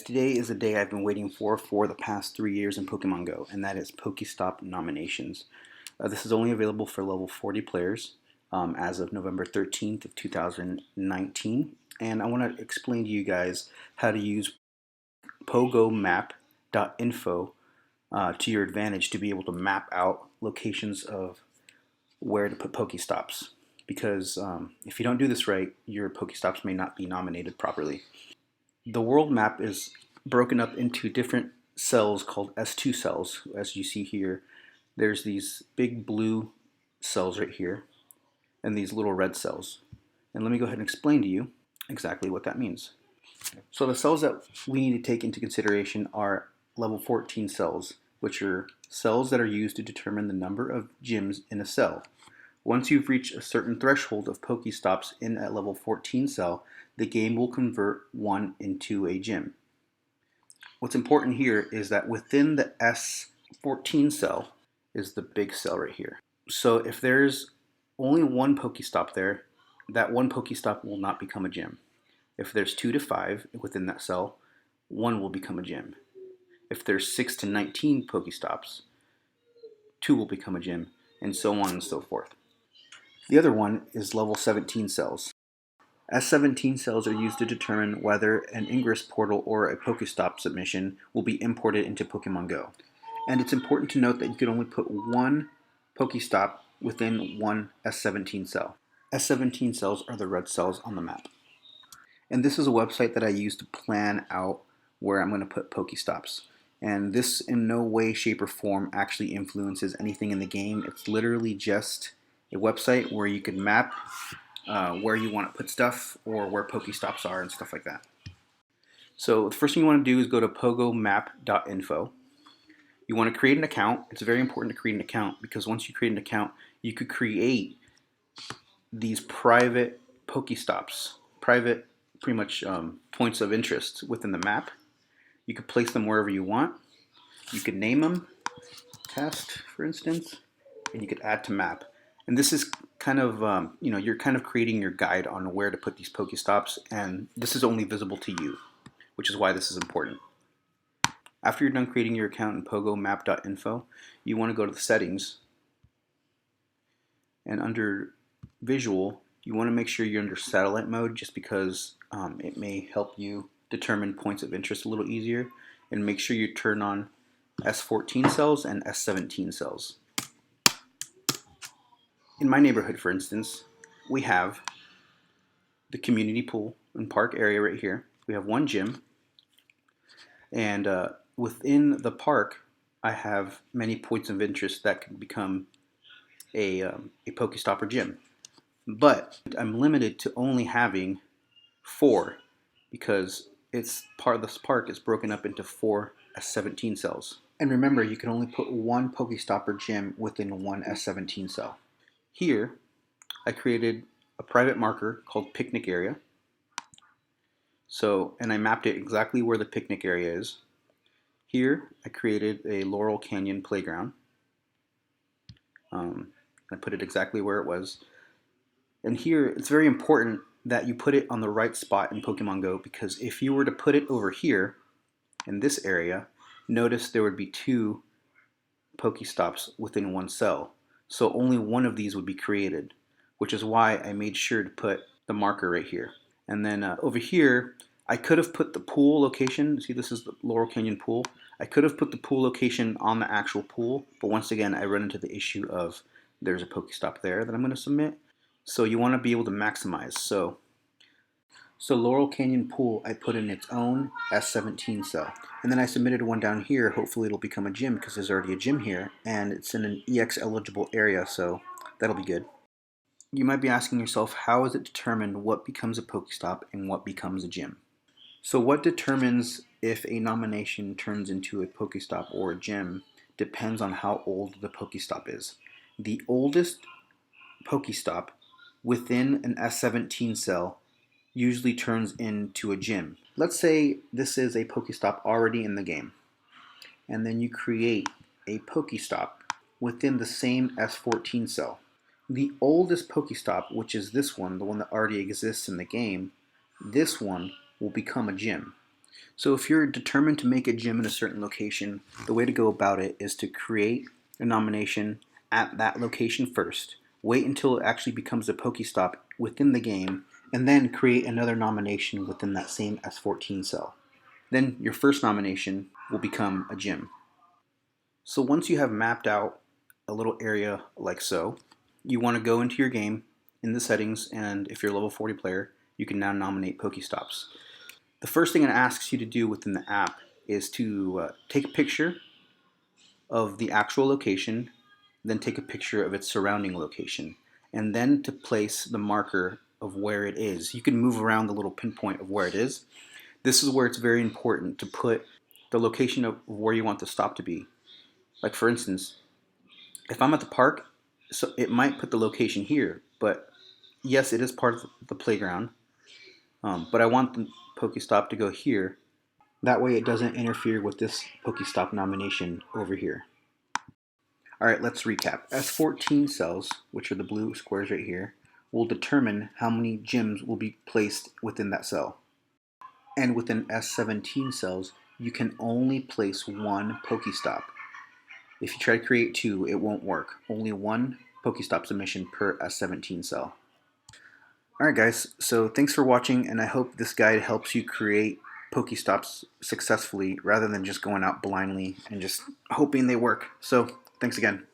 Today is a day I've been waiting for the past 3 years in Pokemon Go, and that is Pokestop nominations. This is only available for level 40 players as of November 13th of 2019, and I want to explain to you guys how to use Pogomap.info to your advantage to be able to map out locations of where to put Pokestops. Because if you don't do this right, your Pokestops may not be nominated properly. The world map is broken up into different cells called S2 cells. As you see here, there's these big blue cells right here and these little red cells. And let me go ahead and explain to you exactly what that means. So the cells that we need to take into consideration are level 14 cells, which are cells that are used to determine the number of gyms in a cell. Once you've reached a certain threshold of Pokestops in a level 14 cell, the game will convert one into a gym. What's important here is that within the S14 cell is the big cell right here. So if there's only one Pokestop there, that one Pokestop will not become a gym. If there's 2 to 5 within that cell, one will become a gym. If there's 6 to 19 Pokestops, 2 will become a gym, and so on and so forth. The other one is level 17 cells. S17 cells are used to determine whether an Ingress portal or a Pokestop submission will be imported into Pokemon Go. And it's important to note that you can only put one Pokestop within one S17 cell. S17 cells are the red cells on the map. And this is a website that I use to plan out where I'm going to put Pokestops. And this in no way, shape, or form actually influences anything in the game. It's literally just a website where you can map where you want to put stuff or where Pokestops are and stuff like that. So the first thing you want to do is go to Pogomap.info. You want to create an account. It's very important to create an account because once you create an account, you could create these private Pokestops, private pretty much points of interest within the map. You could place them wherever you want. You could name them, test for instance, and you could add to map. And this is kind of, you're kind of creating your guide on where to put these Pokestops, and this is only visible to you, which is why this is important. After you're done creating your account in Pogomap.info, you want to go to the settings, and under visual, you want to make sure you're under satellite mode just because it may help you determine points of interest a little easier, and make sure you turn on S14 cells and S17 cells. In my neighborhood, for instance, we have the community pool and park area right here. We have one gym, and within the park, I have many points of interest that can become a Pokestop or gym. But I'm limited to only having 4 because this park is broken up into 4 S17 cells. And remember, you can only put one Pokestop or gym within one S17 cell. Here, I created a private marker called picnic area. And I mapped it exactly where the picnic area is. Here, I created a Laurel Canyon playground. I put it exactly where it was. And here, it's very important that you put it on the right spot in Pokemon Go, because if you were to put it over here, in this area, notice there would be 2 Pokestops within one cell. So only one of these would be created, which is why I made sure to put the marker right here. And then over here, I could have put the pool location. See, this is the Laurel Canyon pool. I could have put the pool location on the actual pool, but once again, I run into the issue of there's a Pokestop there that I'm going to submit. So you want to be able to maximize. So Laurel Canyon pool, I put in its own S17 cell. And then I submitted one down here. Hopefully it'll become a gym because there's already a gym here. And it's in an EX eligible area, so that'll be good. You might be asking yourself, how is it determined what becomes a Pokestop and what becomes a gym? So what determines if a nomination turns into a Pokestop or a gym depends on how old the Pokestop is. The oldest Pokestop within an S17 cell usually turns into a gym. Let's say this is a Pokestop already in the game, and then you create a Pokestop within the same S14 cell. The oldest Pokestop, which is this one, the one that already exists in the game, this one will become a gym. So if you're determined to make a gym in a certain location, the way to go about it is to create a nomination at that location first, wait until it actually becomes a Pokestop within the game, and then create another nomination within that same S14 cell. Then your first nomination will become a gym. So once you have mapped out a little area like so, you want to go into your game in the settings, and if you're a level 40 player, you can now nominate Pokestops. The first thing it asks you to do within the app is to take a picture of the actual location, then take a picture of its surrounding location, and then to place the marker of where it is. You can move around the little pinpoint of where it is. This is where it's very important to put the location of where you want the stop to be. Like for instance, if I'm at the park, so it might put the location here, but yes, it is part of the playground, but I want the Pokestop to go here. That way it doesn't interfere with this Pokestop nomination over here. Alright, let's recap. S14 cells, which are the blue squares right here, will determine how many gyms will be placed within that cell. And within S17 cells, you can only place one Pokestop. If you try to create two, it won't work. Only one Pokestop submission per S17 cell. Alright guys, so thanks for watching, and I hope this guide helps you create Pokestops successfully rather than just going out blindly and just hoping they work. So, thanks again.